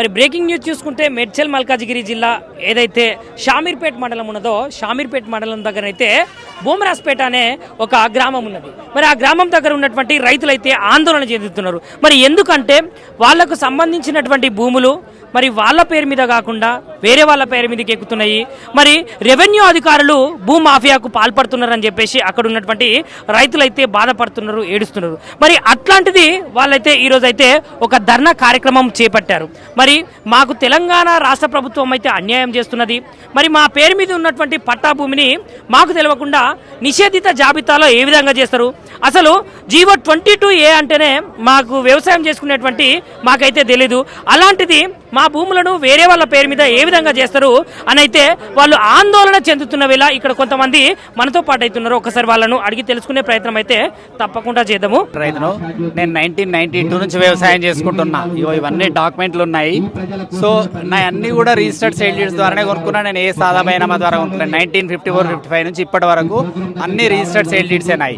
మరి breaking news చూసుకుంటే మేడ్చల్ మల్కాజిగిరి జిల్లా ఏదైతే షామీర్పేట్ మండలం ఉన్నదో షామీర్పేట్ మండలం దగ్గర అయితే బోమరాజ్పేట అనే ఒక గ్రామం ఉన్నది. మరి ఆ గ్రామం దగ్గర ఉన్నటువంటి రైతులైతే ఆందోళన చెందుతున్నారు. మరి ఎందుకంటే వాళ్లకు సంబంధించినటువంటి భూములు మరి వాళ్ళ పేరు మీద కాకుండా వేరే వాళ్ళ పేరు మీదకి ఎక్కుతున్నాయి. మరి రెవెన్యూ అధికారులు భూ మాఫియాకు పాల్పడుతున్నారని చెప్పేసి అక్కడ ఉన్నటువంటి రైతులైతే బాధపడుతున్నారు, ఏడుస్తున్నారు. మరి అట్లాంటిది వాళ్ళైతే ఈరోజు అయితే ఒక ధర్నా కార్యక్రమం చేపట్టారు. మరి మాకు తెలంగాణ రాష్ట్ర ప్రభుత్వం అయితే అన్యాయం చేస్తున్నది. మరి మా పేరు మీద ఉన్నటువంటి పట్టా భూమిని మాకు తెలియకుండా నిషేధిత జాబితాలో ఏ విధంగా చేస్తారు? అసలు జీవో 22A అంటేనే మాకు వ్యవసాయం చేసుకునేటువంటి మాకైతే తెలీదు. అలాంటిది మా భూములను వేరే వాళ్ళ పేరు మీద ఏ విధంగా చేస్తారు అని అయితే వాళ్ళు ఆందోళన చెందుతున్న వేళ ఇక్కడ కొంతమంది మనతో పాటు అవుతున్నారు. ఒకసారి వాళ్ళను అడిగి తెలుసుకునే ప్రయత్నం అయితే తప్పకుండా చేద్దాము. రైతును నేను 1992 నుంచి వ్యవసాయం చేసుకుంటున్నా. ఇవన్నీ డాక్యుమెంట్లు ఉన్నాయి. సో నా అన్ని కూడా రిజిస్టర్డ్ సేల్ డీడ్స్ ద్వారానే కొనుక్కున్నా. నేను ఏ సాదా బైనామా ద్వారా కొనుక్కున్నాను. 1954-55 నుంచి ఇప్పటి వరకు అన్ని రిజిస్టర్డ్ సేల్ డీడ్స్ ఉన్నాయి.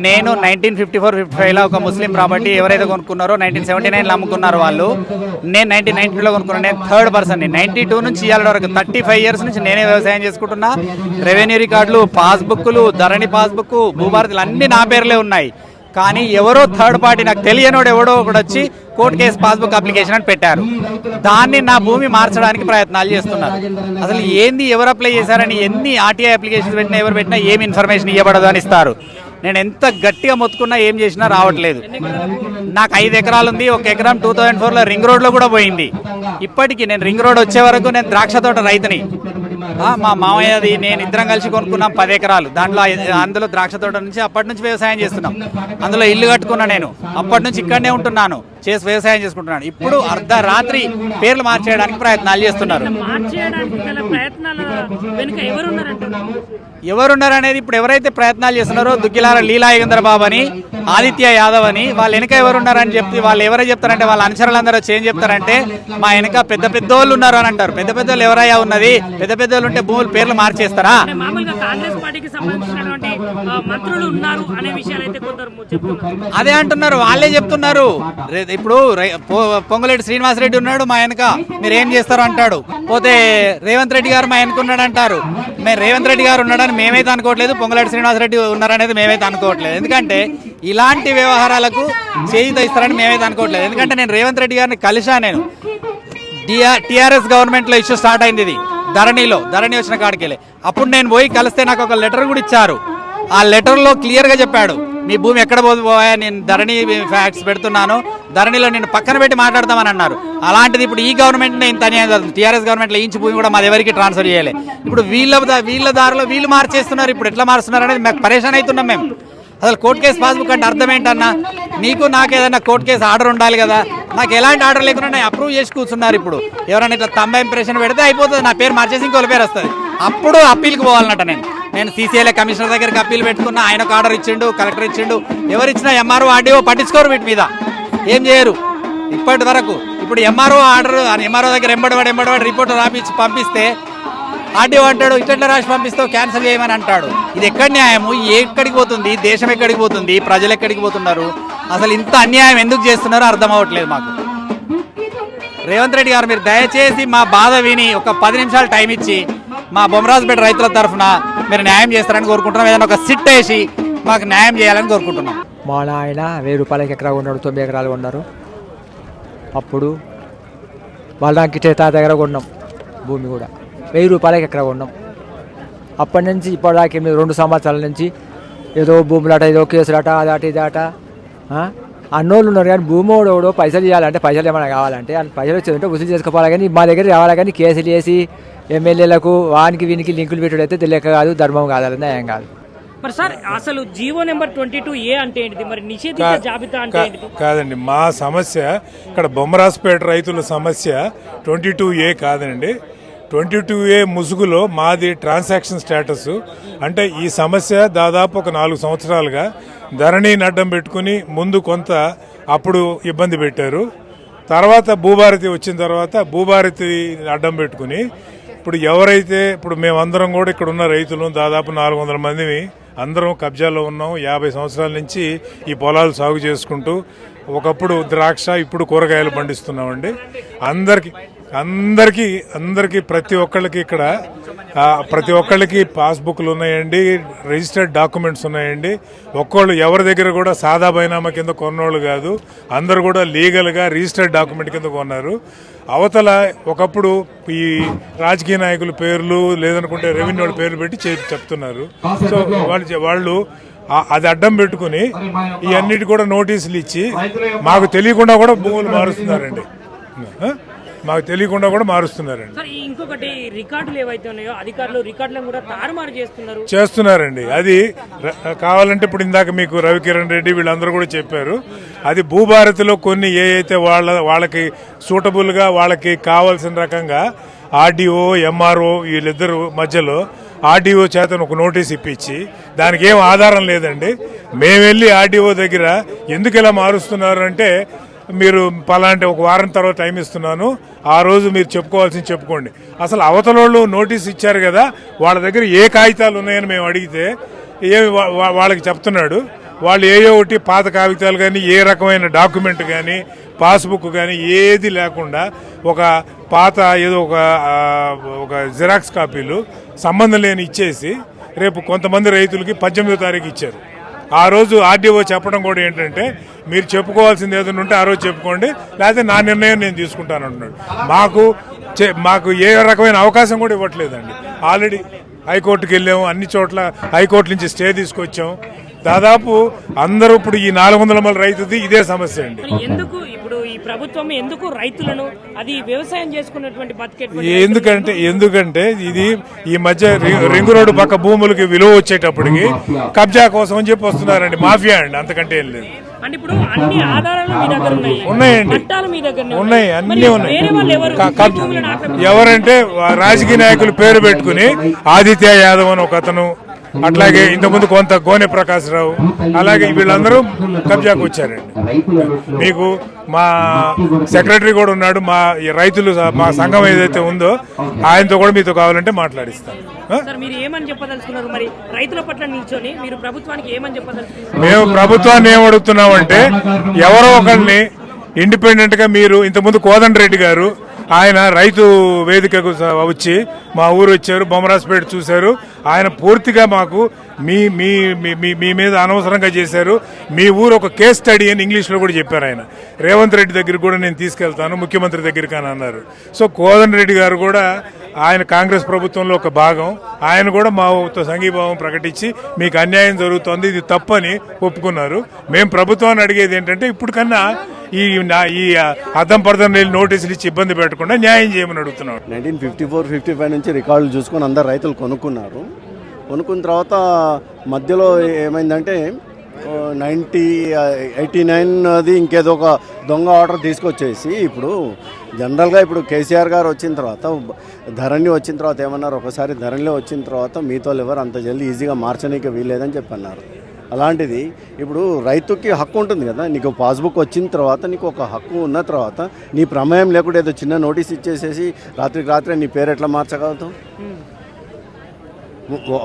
నేను 1954-55లో ఒక ముస్లిం ప్రాపర్టీ ఎవరైతే కొనుక్కున్నారో 1979లో అమ్ముకున్నారు వాళ్ళు. నేను 1992లో కొనుక్కున్నాను. నేను థర్డ్ పర్సన్. 92 నుంచి ఇవాళ వరకు 35 ఇయర్స్ నుంచి నేనే వ్యవసాయం చేసుకుంటున్నా. రెవెన్యూ రికార్డులు, పాస్బుక్లు, ధరణి పాస్బుక్, భూభారతులు అన్ని నా పేర్లే ఉన్నాయి. కానీ ఎవరో థర్డ్ పార్టీ నాకు తెలియనోడు ఎవడో ఒకటి వచ్చి కోర్టు కేసు పాస్బుక్ అప్లికేషన్ అని పెట్టారు. దాన్ని నా భూమి మార్చడానికి ప్రయత్నాలు చేస్తున్నారు. అసలు ఏంది, ఎవరు అప్లై చేశారని, ఎన్ని ఆర్టీఐ అప్లికేషన్స్ పెట్టినా ఎవరు పెట్టినా ఏమి ఇన్ఫర్మేషన్ ఇవ్వబడదు అని ఇస్తారు. నేను ఎంత గట్టిగా మొత్తుకున్నా ఏం చేసినా రావట్లేదు. నాకు 5 ఎకరాలు ఉంది. 1 ఎకరం 2004లో రింగ్ రోడ్లో కూడా పోయింది. ఇప్పటికీ నేను రింగ్ రోడ్ వచ్చే వరకు నేను ద్రాక్ష తోట రైతుని. మా మామయ్యది నేను ఇద్దరం కలిసి కొనుక్కున్నాం 10 ఎకరాలు. అందులో ద్రాక్ష తోట నుంచి అప్పటి నుంచి వ్యవసాయం చేస్తున్నాం. అందులో ఇల్లు కట్టుకున్నా. నేను అప్పటి నుంచి ఇక్కడనే ఉంటున్నాను, చేసి వ్యవసాయం చేసుకుంటున్నాను. ఇప్పుడు అర్ధరాత్రి పేర్లు మార్చేయడానికి ప్రయత్నాలు చేస్తున్నారు. ఎవరున్నారు అనేది ఇప్పుడు ఎవరైతే ప్రయత్నాలు చేస్తున్నారో దుగ్గిలార లీలాయుగంధర బాబు అని, ఆదిత్య యాదవ్ అని, వాళ్ళు వెనక ఎవరున్నారని చెప్తే వాళ్ళు ఎవరో చెప్తారంటే వాళ్ళ అనుచరులందరూ వచ్చి ఏం చెప్తారంటే మా వెనక పెద్ద పెద్దోళ్ళు ఉన్నారు అని అంటారు. పెద్ద పెద్దోళ్ళు ఎవరయ్యా ఉన్నది? పెద్ద పెద్దోళ్ళు ఉంటే భూములు పేర్లు మార్చేస్తారా? అదే అంటున్నారు, వాళ్ళే చెప్తున్నారు. ఇప్పుడు పొంగులేటి శ్రీనివాసరెడ్డి ఉన్నాడు మా వెనక, మీరు ఏం చేస్తారు అంటాడు. పోతే రేవంత్ రెడ్డి గారు మా వెనక ఉన్నాడు అంటారు. మేము రేవంత్ రెడ్డి గారు ఉన్నాడని మేమైతే అనుకోవట్లేదు, పొంగులేటి శ్రీనివాసరెడ్డి ఉన్నారనేది మేమైతే అనుకోవట్లేదు. ఎందుకంటే ఇలాంటి వ్యవహారాలకు చేయూత ఇస్తారని మేమైతే అనుకోవట్లేదు. ఎందుకంటే నేను రేవంత్ రెడ్డి గారిని కలిసా. నేను టీఆర్ఎస్ గవర్నమెంట్లో ఇష్యూ స్టార్ట్ అయింది ఇది ధరణి వచ్చిన కాడికెళ్ళి. అప్పుడు నేను పోయి కలిస్తే నాకు ఒక లెటర్ కూడా ఇచ్చారు. ఆ లెటర్లో క్లియర్గా చెప్పాడు, మీ భూమి ఎక్కడ పోయా, నేను ధరణి ఫ్యాక్ట్స్ పెడుతున్నాను, ధరణిలో నేను పక్కన పెట్టి మాట్లాడతామని అన్నారు. అలాంటిది ఇప్పుడు ఈ గవర్నమెంట్ ఇంత అన్యాయం జరుగుతుంది. టీఆర్ఎస్ గవర్నమెంట్లో ఇంచి భూమి కూడా మాది ఎవరికి ట్రాన్స్ఫర్ చేయాలి. ఇప్పుడు వీళ్ళ దారిలో వీళ్ళు మార్చేస్తున్నారు. ఇప్పుడు ఎట్లా మారుస్తున్నారు అనేది మాకు పరేషాన్ అవుతున్నాం మేము. అసలు కోర్టు కేసు పాస్బుక్ అంటే అర్థం ఏంటన్నా? నీకు నాకు ఏదైనా కోర్టు కేసు ఆర్డర్ ఉండాలి కదా. నాకు ఎలాంటి ఆర్డర్ లేకుండా నేను అప్రూవ్ చేసి కూర్చున్నారు. ఇప్పుడు ఎవరైనా ఇట్లా తంబ ఇంప్రెషన్ పెడితే అయిపోతుంది, నా పేరు మార్చేసి ఇంకోళ్ళ పేరు వస్తుంది. అప్పుడు అప్పీల్కి పోవాలన్నట్ట. నేను సీసీఐల కమిషనర్ దగ్గరికి అప్పీల్ పెట్టుకున్నా. ఆయన ఒక ఆర్డర్ ఇచ్చిండు, కలెక్టర్ ఇచ్చిండు. ఎవరిచ్చినా ఎంఆర్ఓ ఆర్డీఓ పట్టించుకోరు, వీటి మీద ఏం చేయరు ఇప్పటి వరకు. ఇప్పుడు ఎంఆర్ఓ ఆర్డర్ ఎంఆర్ఓ దగ్గర ఎంబడవాడు రిపోర్ట్ రాపించి పంపిస్తే ఆర్డీఓ అంటాడు ఇట్లా రాసి పంపిస్తావు, క్యాన్సిల్ చేయమని అంటాడు. ఇది ఎక్కడి న్యాయము? ఎక్కడికి పోతుంది దేశం? ఎక్కడికి పోతుంది? ప్రజలు ఎక్కడికి పోతున్నారు? అసలు ఇంత అన్యాయం ఎందుకు చేస్తున్నారో అర్థం అవ్వట్లేదు మాకు. రేవంత్ రెడ్డి గారు, మీరు దయచేసి మా బాధ విని ఒక 10 నిమిషాలు టైం ఇచ్చి మా బొమ్మరాజుపేట రైతుల తరఫున మీరు న్యాయం చేస్తారని కోరుకుంటున్నాం. ఏదైనా ఒక సిట్ వేసి మాకు న్యాయం చేయాలని కోరుకుంటున్నాం. మా నాయన 1000 రూపాయలకి ఎకరా ఉన్నాడు, 9 ఎకరాలు ఉన్నారు. అప్పుడు వాళ్ళకి తాత దగ్గర కొన్నాం భూమి కూడా 1000 రూపాయలకి ఎకరా కొన్నాం. అప్పటి నుంచి ఇప్పటిదాకా 2 సంవత్సరాల నుంచి ఏదో భూములట, ఏదో కేసులట, అదట ఇదట అన్నోళ్ళు ఉన్నారు. కానీ భూమి ఓడో పైసలు ఇవ్వాలంటే, పైసలు ఏమైనా కావాలంటే పైసలు వచ్చేదంటే వసూలు చేసుకోవాలి. కానీ మా దగ్గర రావాలి. కానీ కేసులు వేసి ఎమ్మెల్యేలకు వానికి వీనికి లింకులు పెట్టుడైతే తెలియక కాదు, ధర్మం కాదు, న్యాయం కాదు. మరి సార్ అసలు జీవో నెంబర్ 22A అంటే ఏంటిది? మరి నిషేధిత జాబితా అంటే ఏంటిది? కాదండి, మా సమస్య ఇక్కడ బొమ్మరాజ్పేట రైతుల సమస్య 22A కాదండి. 22A ముసుగులో మాది ట్రాన్సాక్షన్ స్టేటస్. అంటే ఈ సమస్య దాదాపు ఒక 4 సంవత్సరాలుగా ధరణిని అడ్డం పెట్టుకుని ముందు కొంత అప్పుడు ఇబ్బంది పెట్టారు. తర్వాత భూభారతి వచ్చిన తర్వాత భూభారతి అడ్డం పెట్టుకుని ఇప్పుడు ఎవరైతే ఇప్పుడు మేమందరం కూడా ఇక్కడ ఉన్న రైతులు దాదాపు 400 మందిని అందరం కబ్జాలో ఉన్నాం. 50 సంవత్సరాల నుంచి ఈ పొలాలు సాగు చేసుకుంటూ ఒకప్పుడు ద్రాక్ష, ఇప్పుడు కూరగాయలు పండిస్తున్నామండి. అందరికీ ప్రతి ఒక్కళ్ళకి ఇక్కడ ప్రతి ఒక్కళ్ళకి పాస్బుక్లు ఉన్నాయండి, రిజిస్టర్డ్ డాక్యుమెంట్స్ ఉన్నాయండి. ఎవరి దగ్గర కూడా సాదా బైనామా కింద కొన్నోళ్ళు కాదు, అందరు కూడా లీగల్గా రిజిస్టర్డ్ డాక్యుమెంట్ కింద కొన్నారు. అవతల ఒకప్పుడు ఈ రాజకీయ నాయకుల పేర్లు లేదనుకుంటే రెవెన్యూ పేర్లు పెట్టి చెప్తున్నారు. సో వాళ్ళు అది అడ్డం పెట్టుకుని ఈ అన్నిటి కూడా నోటీసులు ఇచ్చి మాకు తెలియకుండా కూడా భూములు మారుస్తున్నారండి. ఇంకొకటి రికార్డులు ఏవైతే ఉన్నాయో అధికారులు రికార్డులను కూడా తారుమారు చేస్తున్నారండి. అది కావాలంటే ఇప్పుడు ఇందాక మీకు రవికిరణ్ రెడ్డి వీళ్ళందరూ కూడా చెప్పారు. అది భూభారతిలో కొన్ని ఏ అయితే వాళ్ళకి సూటబుల్ గా వాళ్ళకి కావాల్సిన రకంగా ఆర్డీఓ ఎంఆర్ఓ వీళ్ళిద్దరు మధ్యలో ఆర్డీఓ చేత ఒక నోటీస్ ఇప్పించి దానికి ఏం ఆధారం లేదండి. మేము వెళ్ళి ఆర్డీఓ దగ్గర ఎందుకు ఇలా మారుస్తున్నారు అంటే, మీరు పలాంటి ఒక వారం తర్వాత టైం ఇస్తున్నాను, ఆ రోజు మీరు చెప్పుకోవాల్సింది చెప్పుకోండి. అసలు అవతలోళ్ళు నోటీస్ ఇచ్చారు కదా, వాళ్ళ దగ్గర ఏ కాగితాలు ఉన్నాయని మేము అడిగితే వాళ్ళకి చెప్తున్నాడు. వాళ్ళు ఒకటి పాత కాగితాలు కానీ ఏ రకమైన డాక్యుమెంట్ కానీ పాస్బుక్ కానీ ఏది లేకుండా ఒక పాత ఏదో ఒక జిరాక్స్ కాపీలు సంబంధం లేని ఇచ్చేసి రేపు కొంతమంది రైతులకి 18వ తారీఖు ఇచ్చారు. ఆ రోజు ఆర్డీఓ చెప్పడం కూడా ఏంటంటే, మీరు చెప్పుకోవాల్సింది ఏదైనా ఉంటే ఆ రోజు చెప్పుకోండి, లేకపోతే నా నిర్ణయం నేను తీసుకుంటాను అంటున్నాడు. మాకు ఏ రకమైన అవకాశం కూడా ఇవ్వట్లేదండి. ఆల్రెడీ హైకోర్టుకి వెళ్ళాము, అన్ని చోట్ల హైకోర్టు నుంచి స్టే తీసుకొచ్చాం. దాదాపు అందరూ ఇప్పుడు ఈ 400 మంది రైతుది ఇదే సమస్య అండి. ఎందుకు ఇప్పుడు ఈ ప్రభుత్వం ఎందుకు రైతులను అది వ్యవసాయం చేసుకున్నటువంటి ఎందుకంటే ఇది ఈ మధ్య రింగ్ రోడ్డు పక్క భూములకి విలువ వచ్చేటప్పటికి కబ్జా కోసం అని చెప్పి వస్తున్నారండి. మాఫియా అండి, అంతకంటే ఏం లేదు. ఉన్నాయండి, ఉన్నాయి, అన్ని ఉన్నాయి. ఎవరంటే రాజకీయ నాయకులు పేరు పెట్టుకుని ఆదిత్య యాదవ్ అని ఒక అతను, అట్లాగే ఇంతకుముందు కొంత గోనె ప్రకాశ్ రావు, అలాగే వీళ్ళందరూ కబ్జాకు వచ్చారండి. మీకు మా సెక్రటరీ కూడా ఉన్నాడు, మా రైతులు మా సంఘం ఏదైతే ఉందో ఆయనతో కూడా మీతో కావాలంటే మాట్లాడిస్తాం. మేము ప్రభుత్వాన్ని ఏం అడుగుతున్నామంటే, ఎవరో ఒకరిని ఇండిపెండెంట్ గా మీరు ఇంతకుముందు కోదండరెడ్డి గారు ఆయన రైతు వేదికకు వచ్చి మా ఊరు వచ్చారు, బొమ్మరాజపేట చూశారు. ఆయన పూర్తిగా మాకు మీ మీద అనవసరంగా చేశారు, మీ ఊరు ఒక కేస్ స్టడీ అని ఇంగ్లీష్లో కూడా చెప్పారు. ఆయన రేవంత్ రెడ్డి దగ్గరికి కూడా నేను తీసుకెళ్తాను, ముఖ్యమంత్రి దగ్గరికి అని అన్నారు. సో కోదండరెడ్డి గారు కూడా ఆయన కాంగ్రెస్ ప్రభుత్వంలో ఒక భాగం, ఆయన కూడా మాతో సంఘీభావం ప్రకటించి మీకు అన్యాయం జరుగుతోంది, ఇది తప్పని ఒప్పుకున్నారు. మేము ప్రభుత్వాన్ని అడిగేది ఏంటంటే, ఇప్పుడు కన్నా ఈ అద్దం పర్థం నోటీసులు ఇచ్చి ఇబ్బంది పెట్టకుండా న్యాయం చేయమని అడుగుతున్నాం. 1954-55 నుంచి రికార్డులు చూసుకొని అందరు రైతులు కొనుక్కున్నారు. కొనుక్కున్న తర్వాత మధ్యలో ఏమైందంటే 89 ఇంకేదో ఒక దొంగ ఆర్డర్ తీసుకొచ్చేసి ఇప్పుడు జనరల్గా ఇప్పుడు కేసీఆర్ గారు వచ్చిన తర్వాత ధరణి వచ్చిన తర్వాత ఏమన్నారు, ఒకసారి ధరణిలో వచ్చిన తర్వాత మీతో ఎవరు అంత జల్దీ ఈజీగా మార్చనీకి వీల్లేదని చెప్పన్నారు. అలాంటిది ఇప్పుడు రైతుకి హక్కు ఉంటుంది కదా, నీకు పాస్బుక్ వచ్చిన తర్వాత నీకు ఒక హక్కు ఉన్న తర్వాత నీ ప్రమేయం లేకుండా ఏదో చిన్న నోటీస్ ఇచ్చేసేసి రాత్రికి రాత్రే నీ పేరు ఎట్లా మార్చగలుగుతావు?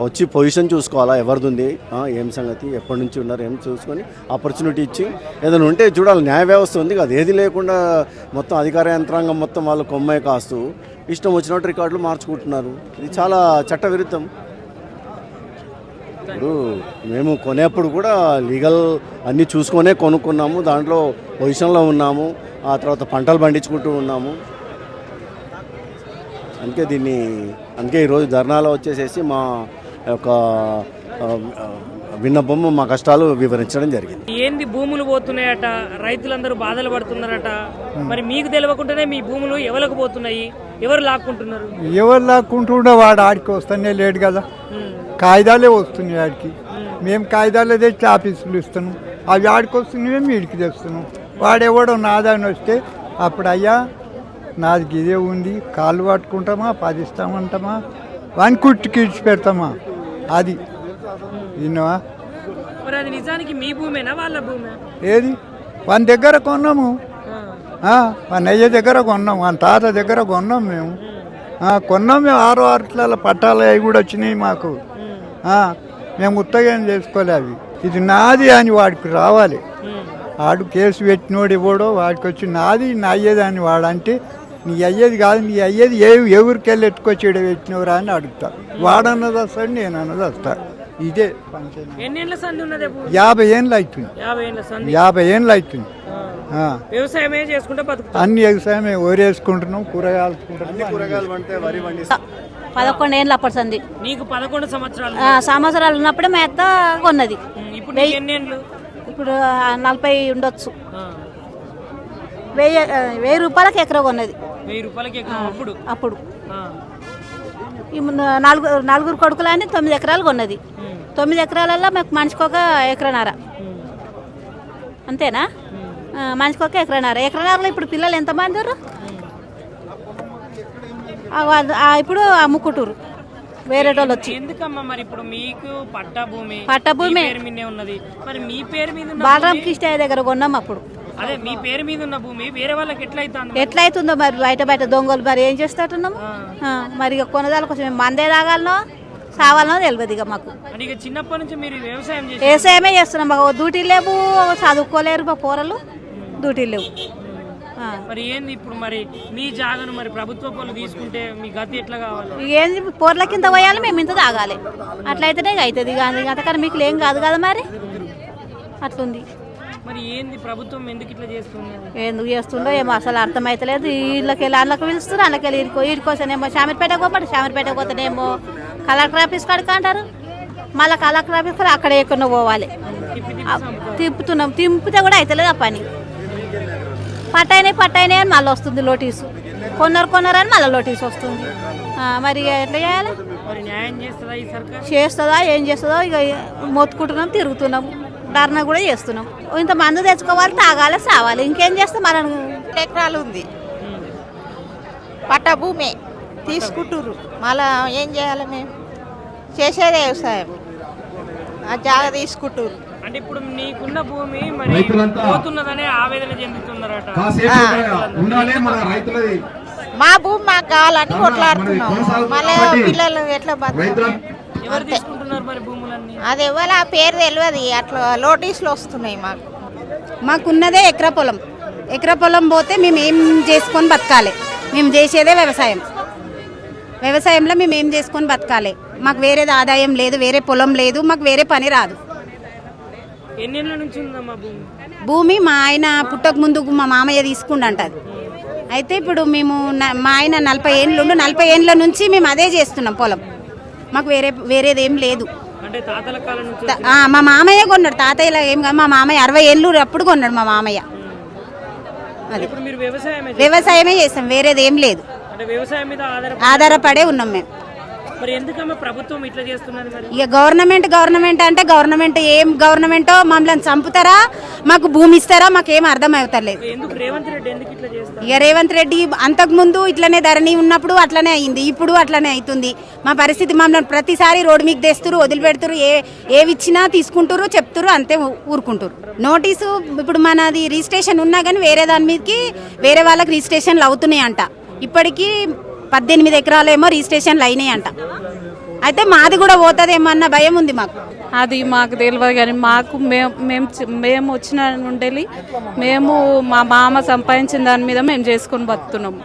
వచ్చి పొజిషన్ చూసుకోవాలా, ఎవరిది ఉంది, ఏం సంగతి, ఎప్పటి నుంచి ఉన్నారు, ఏం చూసుకొని ఆపర్చునిటీ ఇచ్చి ఏదైనా ఉంటే చూడాలి. న్యాయ వ్యవస్థ ఉంది కదా, ఏది లేకుండా మొత్తం అధికార యంత్రాంగం మొత్తం వాళ్ళు కొమ్మాయి కాస్తూ ఇష్టం వచ్చినట్టు రికార్డులు మార్చుకుంటున్నారు. ఇది చాలా చట్టవిరుద్ధం. ఇప్పుడు మేము కొనేప్పుడు కూడా లీగల్ అన్నీ చూసుకొనే కొనుక్కున్నాము, దాంట్లో పొజిషన్లో ఉన్నాము, ఆ తర్వాత పంటలు పండించుకుంటూ ఉన్నాము. అందుకే ఈరోజు ధర్నాలో వచ్చేసేసి మా యొక్క విన్నపం, మా కష్టాలు వివరించడం జరిగింది. ఏంది భూములు పోతున్నాయట, రైతులందరూ బాధలు పడుతున్నారట, మరి మీకు తెలియకుండానే మీ భూములు ఎవరికి పోతున్నాయి, ఎవరు లాక్కుంటున్నారు? ఎవరు లాక్కుంటుండే వాడు ఆడికి వస్తానే లేడు కదా, కాగితాలే వస్తున్నాయి ఆడికి. మేము కాగితాలే తెచ్చి ఆఫీసులు ఇస్తున్నాం, అవి ఆడికి వస్తున్నాయి, మేము వీడికి తెస్తున్నాం. వాడెవడో నాదాన్ని వస్తే అప్పుడు అయ్యా నాది ఇదే ఉంది, కాళ్ళు పట్టుకుంటామా, 10 ఇస్తామంటామా, వాని కుట్టుకి ఇచ్చి పెడతామా, అది విన్నావా? నిజానికి మీ భూమేనా వాళ్ళ భూమే? ఏది వాని దగ్గర కొన్నాము, వాని అయ్య దగ్గర కొన్నాం, వాని తాత దగ్గర కొన్నాం మేము. కొన్నాం మేము 6 ఆర్ట్ల పట్టాలు అవి కూడా వచ్చినాయి మాకు. మేము ఉత్తగా ఏం చేసుకోలే, అవి ఇది నాది అని వాడికి రావాలి. ఆడు కేసు పెట్టినోడు ఎవడో వాడికి వచ్చి నాది నా అయ్యేదని వాడంటే నీ అయ్యేది కాదు, నీ అయ్యేది ఎవరికి వెళ్ళి ఎత్తుకొచ్చి పెట్టినవరా అని అడుగుతా. వాడన్నది వస్తాడు, నేను అన్నది వస్తా. ఇదే పంచాయతీ. ఎన్నేళ్ల సంధి ఉన్నది? 50 ఏళ్ళు అవుతుంది. 50 ఏళ్ల సంధి. 50 ఏళ్ళు అవుతుంది. వ్యవసాయమే చేసుకుంటే బతుకు. అన్ని వ్యవసాయమే, వరేసుకుంటున్నాం, కూరగాయలు అంటే వరి వండి 11 ఏళ్ళు అప్పటి సంది. నీకు 11 సంవత్సరాలు. సంవత్సరాలు ఉన్నప్పుడే మా అత్త కొన్నది. ఇప్పుడు నీకు ఎన్ని ఏళ్ళు? ఇప్పుడు 40 ఉండొచ్చు. 1000 రూపాయలకి ఎకరా కొన్నది. 1000 రూపాయలకి ఎకరం అప్పుడు. అప్పుడు నలుగురు కొడుకులని 9 ఎకరాలు కొన్నది. 9 ఎకరాలలో మాకు మనిషికి ఒక ఎకరన్నర. అంతేనా? మనిషికి ఒక ఎకరన్నర. ఎకరన్నరలో ఇప్పుడు పిల్లలు ఎంతమంది ఉన్నారు? ఇప్పుడు అమ్ముకుంటారు వేరే వాళ్ళు వచ్చి. ఎందుకమ్మా మరి ఇప్పుడు మీకు పట్టా భూమి పేరు మీదే ఉన్నది, మరి మీ పేరు మీద బాలరామ కృష్ణయ్య దగ్గర కొన్నాం అప్పుడు. అదే మీ పేరు మీద ఉన్న భూమి వేరే వాళ్ళకి ఎట్లయితుందో మరి బయట దొంగలు మరి ఏం చేస్తాటున్నాము. మరి ఇక కొనదాల కోసం మేము మందే తాగాలనో సావాలనో తెలియదు ఇక మాకు. చిన్నప్పటి నుంచి మీరు వ్యవసాయమే చేస్తున్నాం. మాకు డ్యూటీలు లేవు, చదువుకోలేరు మా పోరలు, డ్యూటీలు లేవు. మరి ఏంది ఇప్పుడు మరి మీ జాగను మరి ప్రభుత్వ పనులు తీసుకుంటే మీ గతి ఎట్లా కావాలి? ఏంది పోర్ల కింద పోయాలి, మేము ఇంత తాగాలి. అట్లయితేనే అవుతుంది కానీ అంతకన్నా మీకు ఏం కాదు కదా మరి. అట్లుంది. మరి ఏంది ప్రభుత్వం ఎందుకు ఇట్లా చేస్తుంది? ఎందుకు చేస్తుండో ఏమో అసలు అర్థమైతలేదు. వీళ్ళకి వెళ్ళి అందులోకి పిలుస్తారు, అందులోకి వెళ్ళి వీడికోసనేమో షామీర్పేటకు పోతాడు, షామీర్పేటకు పోతేనేమో కలెక్టర్ ఆఫీస్ కాడికి అంటారు. మళ్ళీ కలెక్టర్ ఆఫీస్ అక్కడ ఎక్కడో పోవాలి. తింపితే కూడా అవుతలేదు ఆ పని. పట్టైనాయి అని మళ్ళీ వస్తుంది నోటీసు. కొన్నారని మళ్ళీ నోటీసు వస్తుంది. మరి ఎట్లా చేయాలి? చేస్తుందా ఏం చేస్తుందో ఇక మొత్తుకుంటున్నాం, తిరుగుతున్నాం, ధర్నా కూడా చేస్తున్నాం. ఇంత మందు తెచ్చుకోవాలి, తాగాలి, సావాలి, ఇంకేం చేస్తాం. మనం ఎకరాలు ఉంది పట్ట భూమి తీసుకుంటుర్రు. మళ్ళా ఏం చేయాలి? మేము చేసేదే వ్యవసాయం. ఆ జాగ తీసుకుంటుర్రు. అంటే ఇప్పుడు నీకున్న భూమి మరి పోతున్నదనే ఆవేదన చెందుతున్నారట. మా భూమి మాకు కావాలని కొట్లాడుతున్నాం. మళ్ళీ పిల్లలు ఎట్లా బతుకుతారు? ఎవరు తీసుకుంటున్నారు మరి భూములన్నీ? అది ఎవరు ఆ పేరు తెలియదు. అట్లా నోటీసులు వస్తున్నాయి మాకు. మాకున్నదే ఎకరా పొలం పోతే మేము ఏం చేసుకొని బతకాలి? మేము చేసేదే వ్యవసాయంలో మేము ఏం చేసుకొని బతకాలి? మాకు వేరేది ఆదాయం లేదు, వేరే పొలం లేదు, మాకు వేరే పని రాదు. ఎన్నేళ్ల నుంచి ఉందమ్మా భూమి? మా ఆయన పుట్టక ముందు మా మామయ్య తీసుకుండంటది. అయితే ఇప్పుడు మేము మా ఆయన 40 ఏళ్ళు 40 ఏళ్ళ నుంచి మేము అదే చేస్తున్నాం పొలం. మాకు వేరేది ఏం లేదు. మా మామయ్య కొన్నాడు. తాతయ్యలా ఏం కాదు, మా మామయ్య 60 ఏళ్ళు అప్పుడు కొన్నాడు మా మామయ్య. అది వ్యవసాయమే చేస్తాం, వేరేది ఏం లేదు. ఆధారపడే ఉన్నాం మేము. మరి ఎందుకమ్మా ప్రభుత్వం ఇట్లా చేస్తున్నది? మరి ఇక గవర్నమెంట్ అంటే ఏం గవర్నమెంటో మమ్మల్ని చంపుతారా, మాకు భూమి ఇస్తారా, మాకేం అర్థం అవుతలేదు. ఎందుకు రేవంత్ రెడ్డి ఎందుకు ఇట్లా చేస్తారు? ఇక రేవంత్ రెడ్డి అంతకు ముందు ఇట్లనే ధరణి ఉన్నప్పుడు అట్లనే అయింది, ఇప్పుడు అట్లనే అవుతుంది. మా పరిస్థితి మమ్మల్ని ప్రతిసారి రోడ్డు మీకు తెస్తురు, వదిలిపెడుతురు, ఏవి ఇచ్చినా తీసుకుంటారు, చెప్తురు, అంతే ఊరుకుంటారు. నోటీసు ఇప్పుడు మనది రిజిస్ట్రేషన్ ఉన్నా కానీ వేరే దాని మీదకి వేరే వాళ్ళకి రిజిస్ట్రేషన్లు అవుతున్నాయి అంట. ఇప్పటికీ 18 ఎకరాలేమో రిజిస్ట్రేషన్లు అయినాయి అంట. అయితే మాది కూడా పోతుందేమో అన్న భయం ఉంది మాకు. అది మాకు తెలియదు కానీ మేము వచ్చిన నుండి మేము మా మామ సంపాదించిన దాని మీద మేము చేసుకొని బతున్నాము.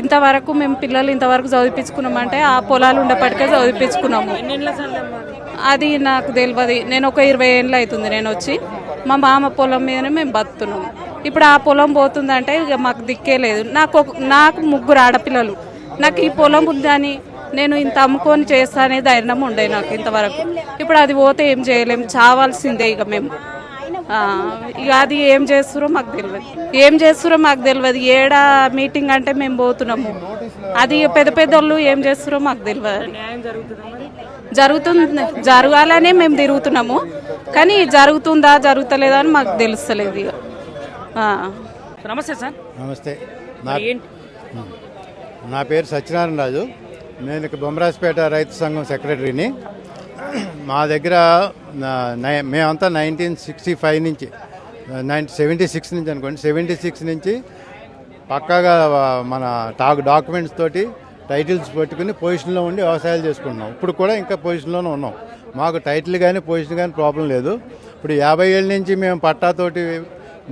ఇంతవరకు మేము పిల్లలు ఇంతవరకు చదివించుకున్నామంటే ఆ పొలాలు ఉండేప్పటికే చదివించుకున్నాము. అది నాకు తెలియదు. నేను ఒక 20 ఏళ్ళు అవుతుంది నేను వచ్చి. మా మామ పొలం మీదనే మేము బతున్నాము. ఇప్పుడు ఆ పొలం పోతుందంటే ఇక మాకు దిక్కే లేదు. నాకు 3 ఆడపిల్లలు. నాకు ఈ పొలం ఉందని నేను ఇంత అమ్ముకొని చేస్తానే ధైర్యం ఉండే నాకు ఇంతవరకు. ఇప్పుడు అది పోతే ఏం చేయలేము, చావాల్సిందే ఇక మేము. ఇక అది ఏం చేస్తారో మాకు తెలియదు. ఏడా మీటింగ్ అంటే మేము పోతున్నాము. అది పెద్ద వాళ్ళు ఏం చేస్తారో మాకు తెలియదు. జరగాలనే మేము తిరుగుతున్నాము కానీ జరుగుతుందా జరుగుతలేదా అని మాకు తెలుస్తలేదు ఇక. నమస్తే సార్. నమస్తే. నా పేరు సత్యనారాయణ రాజు. నేను బొమ్మరాజపేట రైతు సంఘం సెక్రటరీని. మా దగ్గర మేమంతా 1965 నుంచి 76 నుంచి అనుకోండి, 76 నుంచి పక్కాగా మన డాక్యుమెంట్స్ తోటి టైటిల్స్ పెట్టుకుని పొజిషన్లో ఉండి వ్యవసాయాలు చేసుకుంటున్నాం. ఇప్పుడు కూడా ఇంకా పొజిషన్లోనే ఉన్నాం. మాకు టైటిల్ కానీ పొజిషన్ కానీ ప్రాబ్లం లేదు. ఇప్పుడు 50 ఏళ్ళ నుంచి మేము పట్టాతోటి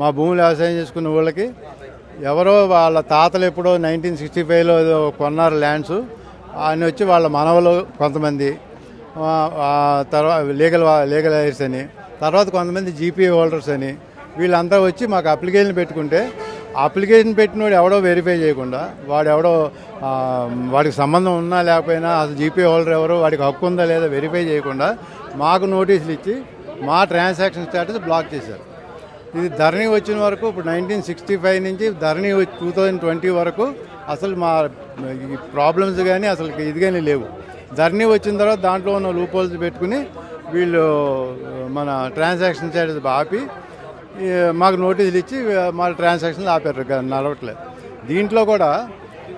మా భూములు వ్యవసాయం చేసుకున్న వాళ్ళకి ఎవరో వాళ్ళ తాతలు ఎప్పుడో 1965లో కొన్నారు ల్యాండ్స్, ఆయన వచ్చి వాళ్ళ మనవలు కొంతమంది, తర్వాత లీగల్ హైర్స్ అని, తర్వాత కొంతమంది జీపీ హోల్డర్స్ అని, వీళ్ళంతా వచ్చి మాకు అప్లికేషన్ పెట్టుకుంటే అప్లికేషన్ పెట్టినోడు ఎవడో వెరిఫై చేయకుండా, వాడికి సంబంధం ఉన్నా లేకపోయినా అసలు జీపీ హోల్డర్ ఎవరో, వాడికి హక్కు ఉందా లేదా వెరిఫై చేయకుండా మాకు నోటీసులు ఇచ్చి మా ట్రాన్సాక్షన్ స్టేటస్ బ్లాక్ చేశారు. ఇది ధరణి వచ్చిన వరకు, ఇప్పుడు 1965 నుంచి ధరణి 2020 వరకు అసలు మా ఈ ప్రాబ్లమ్స్ కానీ అసలు ఇది కానీ లేవు. ధరణి వచ్చిన తర్వాత దాంట్లో ఉన్న లూప్ హోల్స్ పెట్టుకుని వీళ్ళు మన ట్రాన్సాక్షన్ స్టేటస్ ఆపి మాకు నోటీసులు ఇచ్చి మా ట్రాన్సాక్షన్లు ఆపారు, నడవట్లేదు. దీంట్లో కూడా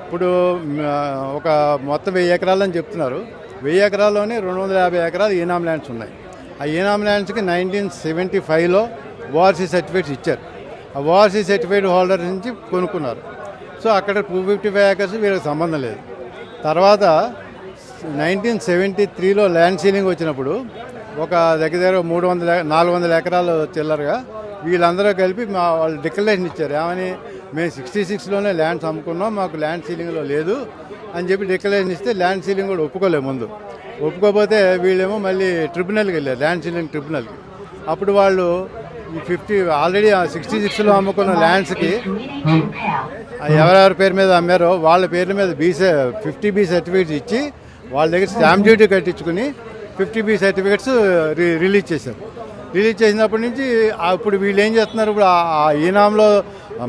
ఇప్పుడు ఒక మొత్తం 1000 ఎకరాలని చెప్తున్నారు. 1000 ఎకరాల్లోనే 250 ఎకరాలు ఈనామ్ ల్యాండ్స్ ఉన్నాయి. ఆ ఈనామ్ ల్యాండ్స్కి 1975లో ఓఆర్సీ సర్టిఫికేట్స్ ఇచ్చారు. ఆ ఓఆర్సీ సర్టిఫికేట్ హోల్డర్ నుంచి కొనుక్కున్నారు. సో అక్కడ 255 ఏకర్స్ వీళ్ళకి సంబంధం లేదు. తర్వాత 1973లో ల్యాండ్ సీలింగ్ వచ్చినప్పుడు ఒక దగ్గర 400 ఎకరాలు చిల్లరగా వీళ్ళందరూ కలిపి వాళ్ళు డిక్లరేషన్ ఇచ్చారు. ఏమని, మేము 66లోనే ల్యాండ్స్ అమ్ముకున్నాం, మాకు ల్యాండ్ సీలింగ్లో లేదు అని చెప్పి డిక్లరేషన్ ఇస్తే ల్యాండ్ సీలింగ్ కూడా ఒప్పుకోలేదు. ముందు ఒప్పుకోకపోతే వీళ్ళేమో మళ్ళీ ట్రిబ్యునల్కి వెళ్ళారు, ల్యాండ్ సీలింగ్ ట్రిబ్యునల్కి. అప్పుడు వాళ్ళు ఈ ఆల్రెడీ 66లో అమ్ముకున్న ల్యాండ్స్కి ఎవరెవరి పేరు మీద అమ్మారో వాళ్ళ పేర్ల మీద 50B సర్టిఫికేట్స్ ఇచ్చి వాళ్ళ దగ్గర స్టాంప్ డ్యూటీ కట్టించుకుని 50B సర్టిఫికేట్స్ రిలీజ్ చేశారు. రిలీజ్ చేసినప్పటి నుంచి అప్పుడు వీళ్ళు ఏం చేస్తున్నారు, ఇప్పుడు ఆ ఈనాంలో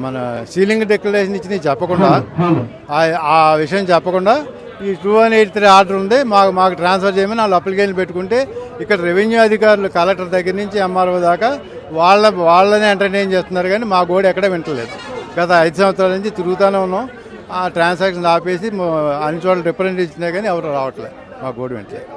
మన సీలింగ్ డిక్లరేషన్ ఇచ్చి చెప్పకుండా, ఆ విషయం చెప్పకుండా ఈ 2183 ఆర్డర్ ఉంది, మాకు ట్రాన్స్ఫర్ చేయమని వాళ్ళు అప్లికేషన్ పెట్టుకుంటే ఇక్కడ రెవెన్యూ అధికారులు కలెక్టర్ దగ్గర నుంచి ఎంఆర్ఓ దాకా వాళ్ళని ఎంటర్టైన్ చేస్తున్నారు. కానీ మా గోడ ఎక్కడ వింటలేదు. గత 5 సంవత్సరాల నుంచి తిరుగుతూనే ఉన్నాం. ఆ ట్రాన్సాక్షన్ ఆపేసి అన్ని చోట్ల రిప్రజెంట్ ఇచ్చినా కానీ ఎవరు రావట్లేదు, మా గోడ వింటలేదు.